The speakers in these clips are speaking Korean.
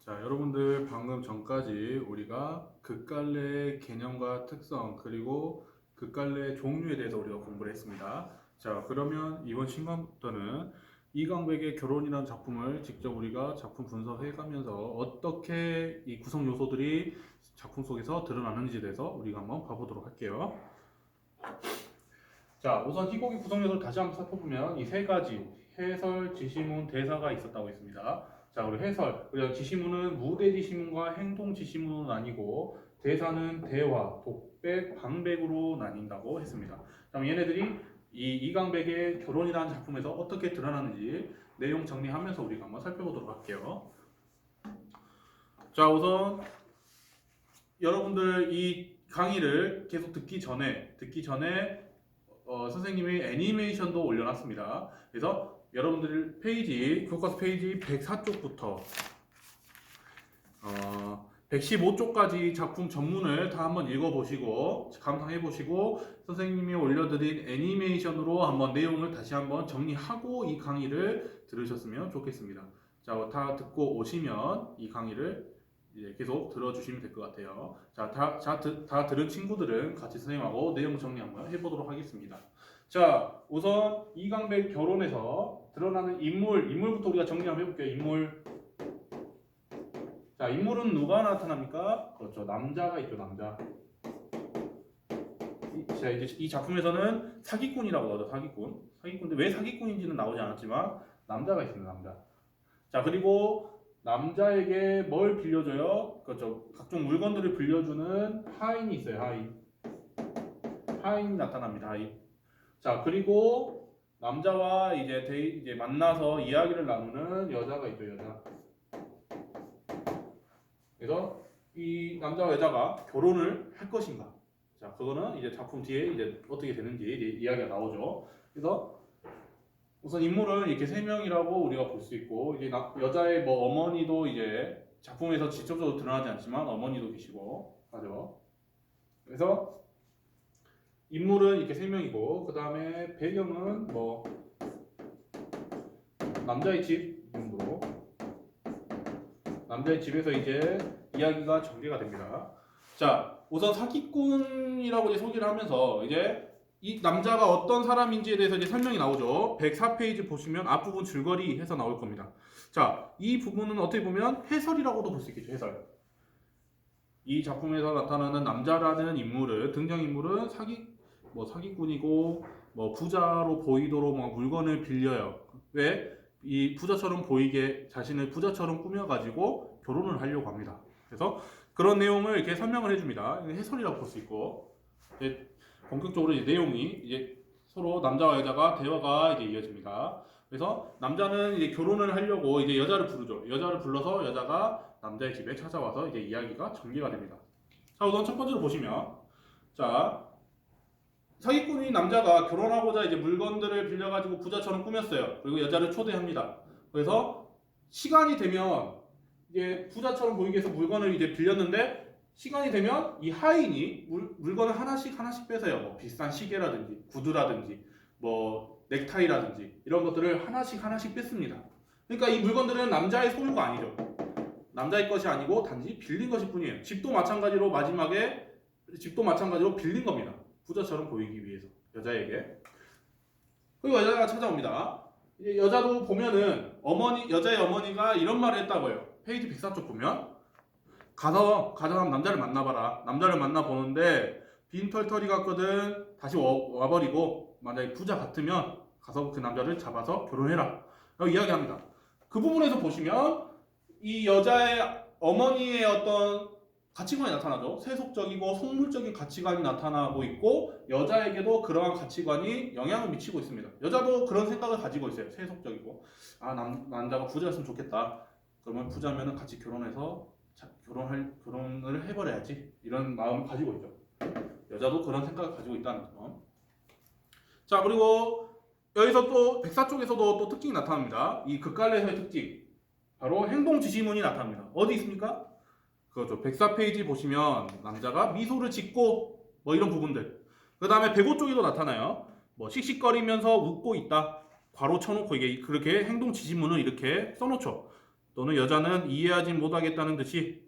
자, 여러분들 방금 전까지 우리가 극갈래의 개념과 특성 그리고 극갈래의 종류에 대해서 우리가 공부를 했습니다. 자, 그러면 이번 시간부터는 이강백의 결혼이라는 작품을 직접 우리가 작품 분석해가면서 어떻게 이 구성 요소들이 작품 속에서 드러나는지에 대해서 우리가 한번 봐보도록 할게요. 자, 우선 희곡의 구성 요소를 다시 한번 살펴보면 이 세 가지 해설, 지시문, 대사가 있었다고 했습니다. 자, 그리고 해설. 그리고 지시문은 무대 지시문과 행동 지시문으로 나뉘고 대사는 대화, 독백, 방백으로 나뉜다고 했습니다. 그럼 얘네들이 이 이강백의 결혼이라는 작품에서 어떻게 드러나는지 내용 정리하면서 우리가 한번 살펴보도록 할게요. 자, 우선 여러분들 이 강의를 계속 듣기 전에 선생님이 애니메이션도 올려놨습니다. 그래서 여러분들 페이지, 교과서 페이지 104쪽부터 115쪽까지 작품 전문을 다 한번 읽어보시고 감상해보시고 선생님이 올려드린 애니메이션으로 한번 내용을 다시 한번 정리하고 이 강의를 들으셨으면 좋겠습니다. 자, 다 듣고 오시면 이 강의를 이제 계속 들어주시면 될 것 같아요. 자, 다 들은 친구들은 같이 선생님하고 내용 정리 한번 해보도록 하겠습니다. 자, 우선 이강백 결혼에서 드러나는 인물부터 우리가 정리 한번 해볼게요. 인물. 자, 인물은 누가 나타납니까? 그렇죠. 남자가 있죠, 남자. 자, 이제 이 작품에서는 사기꾼이라고 나오죠, 사기꾼. 사기꾼인데 왜 사기꾼인지는 나오지 않았지만 남자가 있습니다, 남자. 자, 그리고 남자에게 뭘 빌려줘요? 그렇죠. 각종 물건들을 빌려주는 하인이 있어요, 하인. 하인이 나타납니다, 하인. 자, 그리고 남자와 이제 만나서 이야기를 나누는 여자가 있죠, 여자. 그래서 이 남자와 여자가 결혼을 할 것인가? 자, 그거는 이제 작품 뒤에 이제 어떻게 되는지 이제 이야기가 나오죠. 그래서 우선 인물은 이렇게 세 명이라고 우리가 볼 수 있고 이제 여자의 뭐 어머니도 이제 작품에서 직접적으로 드러나지 않지만 어머니도 계시고 하죠. 그래서 인물은 이렇게 세 명이고 그 다음에 배경은 뭐 남자의 집 정도로 남자의 집에서 이제 이야기가 전개가 됩니다. 자, 우선 사기꾼이라고 이제 소개를 하면서 이제 이 남자가 어떤 사람인지에 대해서 이제 설명이 나오죠. 104페이지 보시면 앞부분 줄거리 해서 나올 겁니다. 자, 이 부분은 어떻게 보면 해설이라고도 볼 수 있겠죠. 해설. 이 작품에서 나타나는 남자라는 인물은 등장인물은 사기꾼이고 뭐 부자로 보이도록 뭐 물건을 빌려요. 왜? 이 부자처럼 보이게 자신을 부자처럼 꾸며가지고 결혼을 하려고 합니다. 그래서 그런 내용을 이렇게 설명을 해줍니다. 해설이라고 볼 수 있고 이제 본격적으로 이제 내용이 이제 서로 남자와 여자가 대화가 이제 이어집니다. 그래서 남자는 이제 결혼을 하려고 이제 여자를 부르죠. 여자를 불러서 여자가 남자의 집에 찾아와서 이제 이야기가 전개가 됩니다. 자, 우선 첫 번째로 보시면 자, 사기꾼인 남자가 결혼하고자 이제 물건들을 빌려가지고 부자처럼 꾸몄어요. 그리고 여자를 초대합니다. 그래서 시간이 되면 이제 부자처럼 보이기 위해서 물건을 이제 빌렸는데 시간이 되면 이 하인이 물건을 하나씩 뺏어요. 뭐 비싼 시계라든지 구두라든지 뭐 넥타이라든지 이런 것들을 하나씩 뺏습니다. 그러니까 이 물건들은 남자의 소유가 아니죠. 남자의 것이 아니고 단지 빌린 것일 뿐이에요. 집도 마찬가지로 빌린 겁니다. 부자처럼 보이기 위해서 여자에게. 그리고 여자가 찾아옵니다. 이제 여자도 보면은 여자의 어머니가 이런 말을 했다고 해요. 페이지 104쪽 보면 가서 한번 남자를 만나봐라. 남자를 만나보는데 빈털터리 같거든. 다시 와버리고 만약에 부자 같으면 가서 그 남자를 잡아서 결혼해라 라고 이야기합니다. 그 부분에서 보시면 이 여자의 어머니의 어떤 가치관이 나타나죠. 세속적이고 속물적인 가치관이 나타나고 있고 여자에게도 그러한 가치관이 영향을 미치고 있습니다. 여자도 그런 생각을 가지고 있어요. 세속적이고 남자가 부자였으면 좋겠다. 그러면 부자면은 같이 결혼해서 결혼을 해버려야지 이런 마음을 가지고 있죠. 여자도 그런 생각을 가지고 있다는 점. 자, 그리고 여기서 또 104쪽에서도 또 특징이 나타납니다. 이 극갈래서의 특징 바로 행동 지시문이 나타납니다. 어디 있습니까? 그렇죠. 104페이지 보시면 남자가 미소를 짓고 뭐 이런 부분들. 그 다음에 105쪽에도 나타나요. 뭐 씩씩거리면서 웃고 있다. 괄호 쳐놓고 이게 그렇게 행동 지시문을 이렇게 써놓죠. 또는 여자는 이해하지 못하겠다는 듯이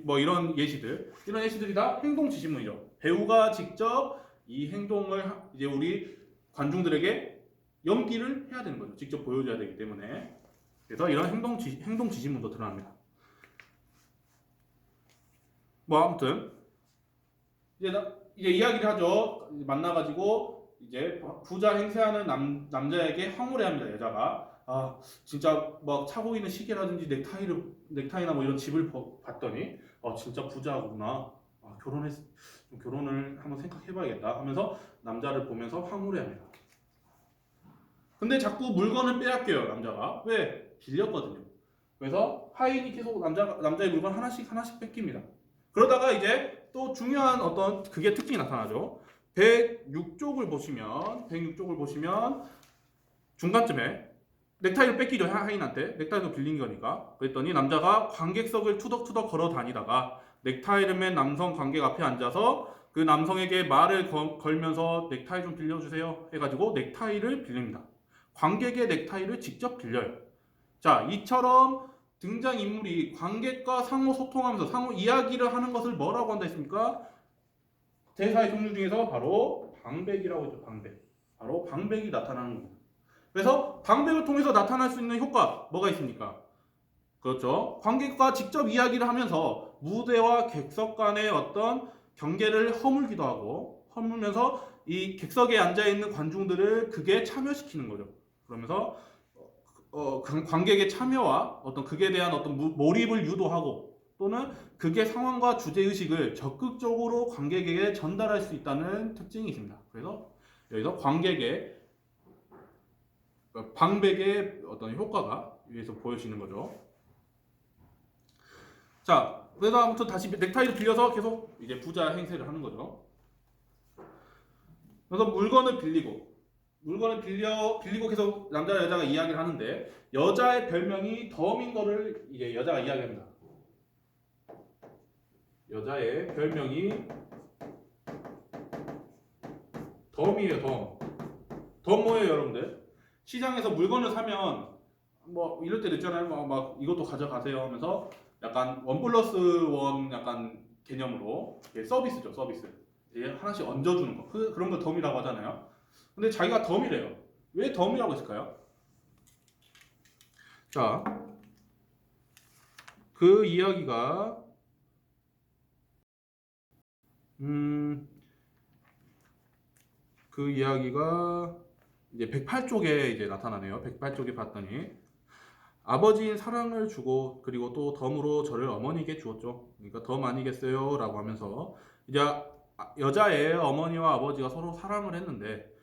뭐 이런 예시들이 다 행동 지시문이죠. 배우가 직접 이 행동을 이제 우리 관중들에게 연기를 해야 되는 거죠. 직접 보여줘야 되기 때문에. 그래서 이런 행동 지시문도 드러납니다. 뭐 아무튼 이제 이야기를 하죠. 만나가지고 이제 부자 행세하는 남자에게 황홀해합니다. 여자가 진짜 막 차고 있는 시계라든지 넥타이나 뭐 이런 집을 봤더니 진짜 부자구나. 결혼을 한번 생각해봐야겠다 하면서 남자를 보면서 황홀해합니다. 근데 자꾸 물건을 빼앗겨요. 남자가. 왜? 빌렸거든요. 그래서 하인이 계속 남자의 물건 하나씩 뺏깁니다. 그러다가 이제 또 중요한 어떤 그게 특징이 나타나죠. 106쪽을 보시면 중간쯤에 넥타이를 뺏기죠. 하인한테. 넥타이도 빌린 거니까. 그랬더니 남자가 관객석을 투덕투덕 걸어 다니다가 넥타이를 맨 남성 관객 앞에 앉아서 그 남성에게 말을 걸면서 넥타이 좀 빌려주세요 해가지고 넥타이를 빌립니다. 관객의 넥타이를 직접 빌려요. 자, 이처럼 등장인물이 관객과 상호 소통하면서 상호 이야기를 하는 것을 뭐라고 한다 했습니까? 대사의 종류 중에서 바로 방백이라고 했죠. 바로 방백이 나타나는 겁니다. 그래서 방백을 통해서 나타날 수 있는 효과 뭐가 있습니까? 그렇죠. 관객과 직접 이야기를 하면서 무대와 객석 간의 어떤 경계를 허물면서 이 객석에 앉아있는 관중들을 극에 참여시키는 거죠. 그러면서 관객의 참여와 어떤 극에 대한 어떤 몰입을 유도하고 또는 극의 상황과 주제의식을 적극적으로 관객에게 전달할 수 있다는 특징이 있습니다. 그래서 여기서 방백의 어떤 효과가 위에서 보여지는 거죠. 자, 그래서 아무튼 다시 넥타이를 빌려서 계속 이제 부자 행세를 하는 거죠. 그래서 물건을 빌리고 계속 남자와 여자가 이야기를 하는데 여자의 별명이 덤인 거를 이제 여자가 이야기합니다. 여자의 별명이 덤이에요. 덤 뭐예요, 여러분들? 시장에서 물건을 사면 뭐 이럴 때도 있잖아요. 막 이것도 가져가세요 하면서 약간 1+1 약간 개념으로 서비스죠, 서비스. 이제 하나씩 얹어주는 거. 그런 걸 덤이라고 하잖아요. 근데 자기가 덤이래요. 왜 덤이라고 했을까요? 자, 그 이야기가 이제 108쪽에 이제 나타나네요. 108쪽에 봤더니 아버지인 사랑을 주고 그리고 또 덤으로 저를 어머니에게 주었죠. 그러니까 덤 아니겠어요? 라고 하면서 이제 여자의 어머니와 아버지가 서로 사랑을 했는데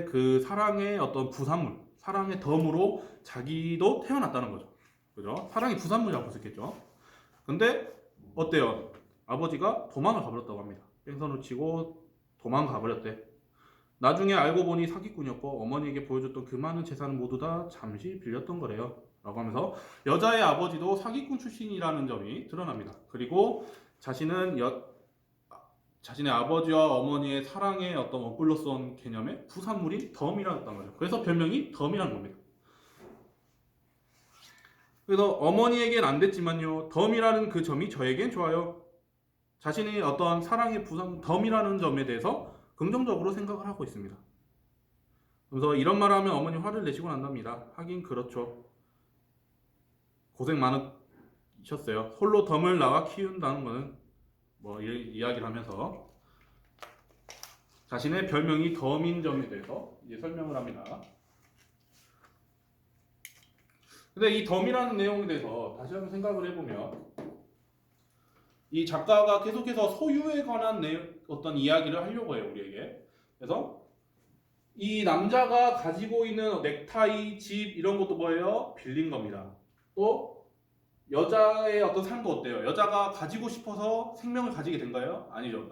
그 사랑의 어떤 부산물, 사랑의 덤으로 자기도 태어났다는 거죠. 그죠? 사랑이 부산물이라고 했겠죠. 근데 어때요? 아버지가 도망을 가버렸다고 합니다. 뺑선을 치고 도망가 버렸대. 나중에 알고 보니 사기꾼이었고 어머니에게 보여줬던 그 많은 재산은 모두 다 잠시 빌렸던 거래요. 라고 하면서 여자의 아버지도 사기꾼 출신이라는 점이 드러납니다. 그리고 자신의 아버지와 어머니의 사랑의 어떤 1+1 개념의 부산물이 덤이라는 거죠. 그래서 별명이 덤이라는 겁니다. 그래서 어머니에겐 안 됐지만요. 덤이라는 그 점이 저에겐 좋아요. 자신이 어떤 사랑의 부산 덤이라는 점에 대해서 긍정적으로 생각을 하고 있습니다. 그래서 이런 말을 하면 어머니 화를 내시곤 한답니다. 하긴 그렇죠. 고생 많으셨어요. 홀로 덤을 낳아 키운다는 거는 뭐 이야기를 하면서 자신의 별명이 덤인 점에 대해서 이제 설명을 합니다. 근데 이 덤이라는 내용에 대해서 다시 한번 생각을 해보면 이 작가가 계속해서 소유에 관한 어떤 이야기를 하려고 해요, 우리에게. 그래서 이 남자가 가지고 있는 넥타이, 집 이런 것도 뭐예요? 빌린 겁니다. 또 여자의 어떤 삶도 어때요? 여자가 가지고 싶어서 생명을 가지게 된 거예요? 아니죠.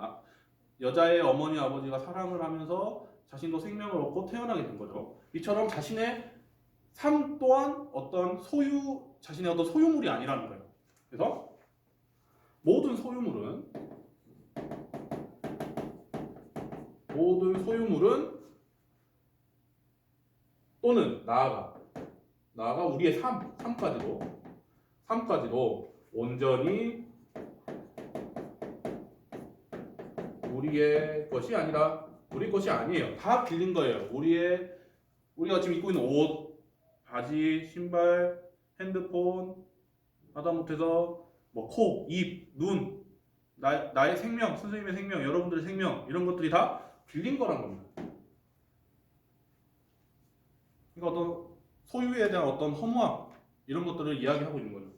여자의 어머니, 아버지가 사랑을 하면서 자신도 생명을 얻고 태어나게 된 거죠. 이처럼 자신의 삶 또한 자신의 어떤 소유물이 아니라는 거예요. 그래서 모든 소유물은 또는 나아가 우리의 삶까지도 3까지도 온전히 우리의 것이 아니라 우리 것이 아니에요. 다 빌린 거예요. 우리가 지금 입고 있는 옷, 바지, 신발, 핸드폰, 하다못해서 뭐 코, 입, 눈, 나의 생명, 선생님의 생명, 여러분들의 생명 이런 것들이 다 빌린 거란 겁니다. 그러니까 어떤 소유에 대한 어떤 허무함 이런 것들을 이야기하고 있는 거죠.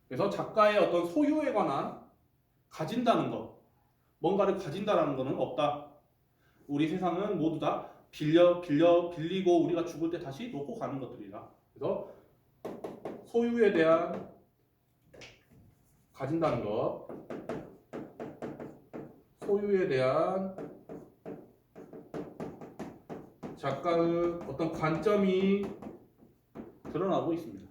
그래서 작가의 어떤 소유에 관한 가진다는 것, 뭔가를 가진다라는 것은 없다. 우리 세상은 모두 다 빌리고 우리가 죽을 때 다시 놓고 가는 것들이다. 그래서 소유에 대한 가진다는 것, 소유에 대한 작가의 어떤 관점이 드러나고 있습니다.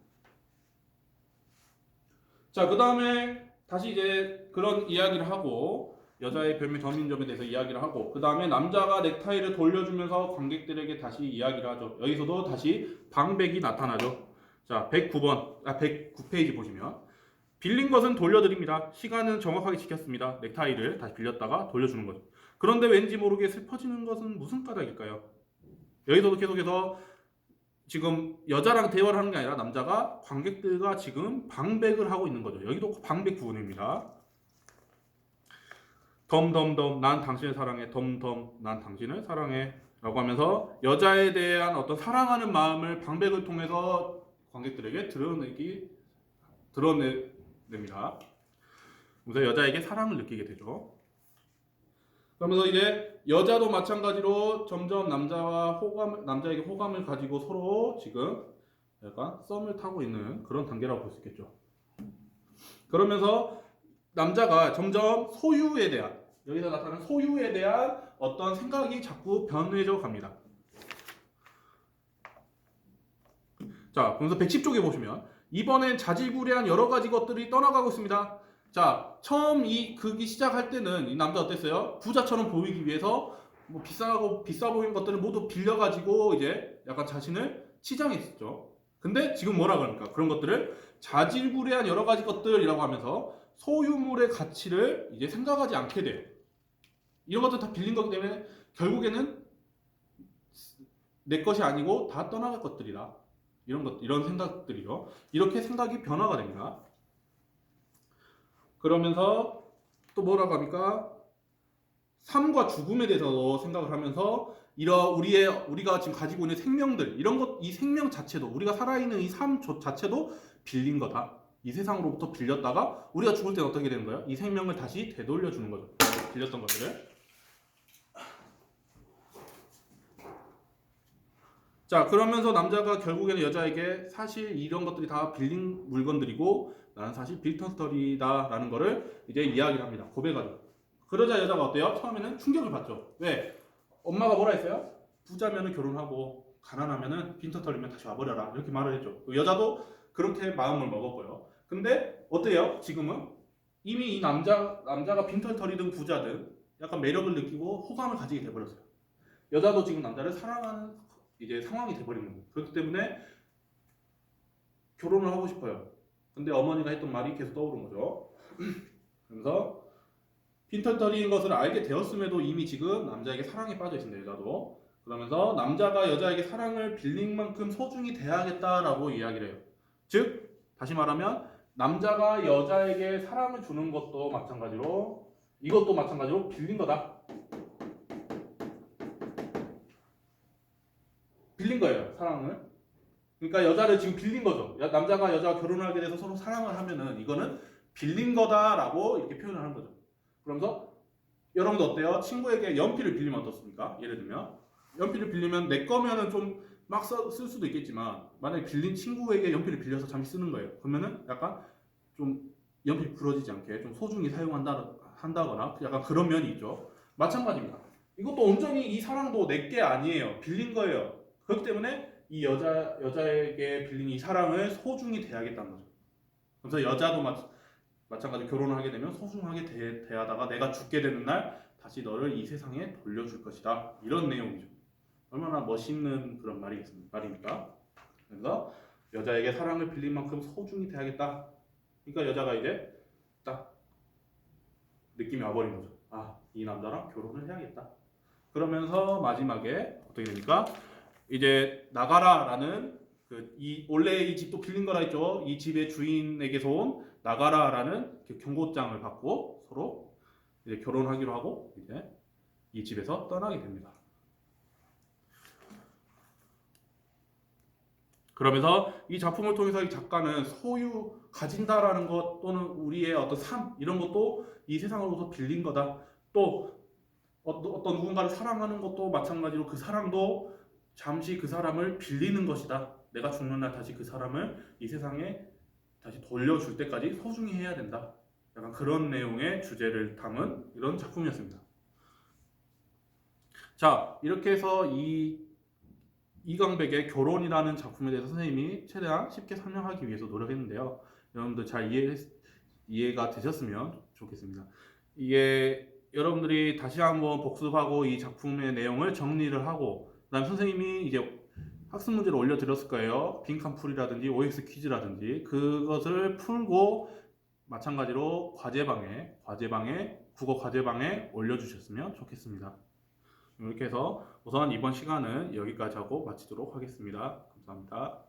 자, 그 다음에 다시 이제 그런 이야기를 하고 여자의 별미 더민점에 대해서 이야기를 하고 그 다음에 남자가 넥타이를 돌려주면서 관객들에게 다시 이야기를 하죠. 여기서도 다시 방백이 나타나죠. 자, 109페이지 보시면 빌린 것은 돌려드립니다. 시간은 정확하게 지켰습니다. 넥타이를 다시 빌렸다가 돌려주는 거죠. 그런데 왠지 모르게 슬퍼지는 것은 무슨 까닭일까요? 여기서도 계속해서 지금 여자랑 대화를 하는 게 아니라 남자가 관객들과 지금 방백을 하고 있는 거죠. 여기도 방백 부분입니다. 덤덤덤 난 당신을 사랑해. 덤덤 난 당신을 사랑해 라고 하면서 여자에 대한 어떤 사랑하는 마음을 방백을 통해서 관객들에게 드러냅니다. 그래서 여자에게 사랑을 느끼게 되죠. 그러면서 이제 여자도 마찬가지로 점점 남자에게 호감을 가지고 서로 지금 약간 썸을 타고 있는 그런 단계라고 볼 수 있겠죠. 그러면서 남자가 점점 소유에 대한 여기서 나타나는 소유에 대한 어떤 생각이 자꾸 변해져 갑니다. 자, 그래서 110쪽에 보시면 이번엔 자질구레한 여러 가지 것들이 떠나가고 있습니다. 자, 처음 이 극이 시작할 때는 이 남자 어땠어요? 부자처럼 보이기 위해서 뭐 비싸 보이는 것들을 모두 빌려가지고 이제 약간 자신을 치장했었죠. 근데 지금 뭐라 그럽니까? 그런 것들을 자질구레한 여러 가지 것들이라고 하면서 소유물의 가치를 이제 생각하지 않게 돼요. 이런 것들 다 빌린 거기 때문에 결국에는 내 것이 아니고 다 떠나갈 것들이다. 이런 생각들이요. 이렇게 생각이 변화가 됩니다. 그러면서 또 뭐라고 합니까? 삶과 죽음에 대해서 생각을 하면서 우리가 지금 가지고 있는 생명들 이 생명 자체도 우리가 살아있는 이 삶 자체도 빌린 거다. 이 세상으로부터 빌렸다가 우리가 죽을 때는 어떻게 되는 거예요? 이 생명을 다시 되돌려 주는 거죠. 빌렸던 것들을. 자, 그러면서 남자가 결국에는 여자에게 사실 이런 것들이 다 빌린 물건들이고 나는 사실 빌턴스터리다 라는 거를 이제 이야기를 합니다. 고백하죠. 그러자 여자가 어때요? 처음에는 충격을 받죠. 왜? 엄마가 뭐라 했어요? 부자면은 결혼하고 가난하면은 빈터털리면 다시 와버려라 이렇게 말을 했죠. 여자도 그렇게 마음을 먹었고요. 근데 어때요? 지금은 이미 이 남자가 빈털털이든 부자든 약간 매력을 느끼고 호감을 가지게 돼버렸어요. 여자도 지금 남자를 사랑하는 이제 상황이 돼버린 거예요. 그렇기 때문에 결혼을 하고 싶어요. 근데 어머니가 했던 말이 계속 떠오른 거죠. 그래서 빈털터리인 것을 알게 되었음에도 이미 지금 남자에게 사랑에 빠져 있습니다. 여자도. 그러면서 남자가 여자에게 사랑을 빌린 만큼 소중히 대하겠다라고 이야기를 해요. 즉 다시 말하면 남자가 여자에게 사랑을 주는 것도 마찬가지로 이것도 마찬가지로 빌린 거다. 빌린 거예요. 사랑을. 그러니까 여자를 지금 빌린 거죠. 남자가 여자가 결혼을 하게 돼서 서로 사랑을 하면은 이거는 빌린 거다라고 이렇게 표현을 하는 거죠. 그러면서 여러분도 어때요? 친구에게 연필을 빌리면 어떻습니까? 예를 들면 연필을 빌리면 내 거면은 좀 막 쓸 수도 있겠지만 만약에 빌린 친구에게 연필을 빌려서 잠시 쓰는 거예요. 그러면은 약간 좀 연필 부러지지 않게 좀 소중히 한다거나 약간 그런 면이 있죠. 마찬가지입니다. 이것도 온전히 이 사랑도 내 게 아니에요. 빌린 거예요. 그렇기 때문에 이 여자에게 빌린 이 사랑을 소중히 대하겠다는 거죠. 그래서 여자도 마찬가지로 결혼을 하게 되면 소중하게 대하다가 내가 죽게 되는 날 다시 너를 이 세상에 돌려줄 것이다. 이런 내용이죠. 얼마나 멋있는 그런 말입니까? 그래서 여자에게 사랑을 빌린 만큼 소중히 대하겠다. 그러니까 여자가 이제 딱 느낌이 와버린 거죠. 아, 이 남자랑 결혼을 해야겠다. 그러면서 마지막에 어떻게 됩니까? 이제 나가라라는 원래 이 집도 빌린 거라 했죠. 이 집의 주인에게서 온 나가라라는 경고장을 받고 서로 이제 결혼하기로 하고 이제 이 집에서 떠나게 됩니다. 그러면서 이 작품을 통해서 이 작가는 소유 가진다라는 것 또는 우리의 어떤 삶 이런 것도 이 세상으로서 빌린 거다. 또 어떤 누군가를 사랑하는 것도 마찬가지로 그 사랑도 잠시 그 사람을 빌리는 것이다. 내가 죽는 날 다시 그 사람을 이 세상에 다시 돌려줄 때까지 소중히 해야 된다. 약간 그런 내용의 주제를 담은 이런 작품이었습니다. 자, 이렇게 해서 이강백의 결혼이라는 작품에 대해서 선생님이 최대한 쉽게 설명하기 위해서 노력했는데요. 여러분들 잘 이해가 되셨으면 좋겠습니다. 이게 여러분들이 다시 한번 복습하고 이 작품의 내용을 정리를 하고 그다음 선생님이 이제 학습 문제를 올려드렸을 거예요. 빈칸풀이라든지 OX 퀴즈라든지 그것을 풀고 마찬가지로 과제방에 국어 과제방에 올려주셨으면 좋겠습니다. 이렇게 해서 우선 이번 시간은 여기까지 하고 마치도록 하겠습니다. 감사합니다.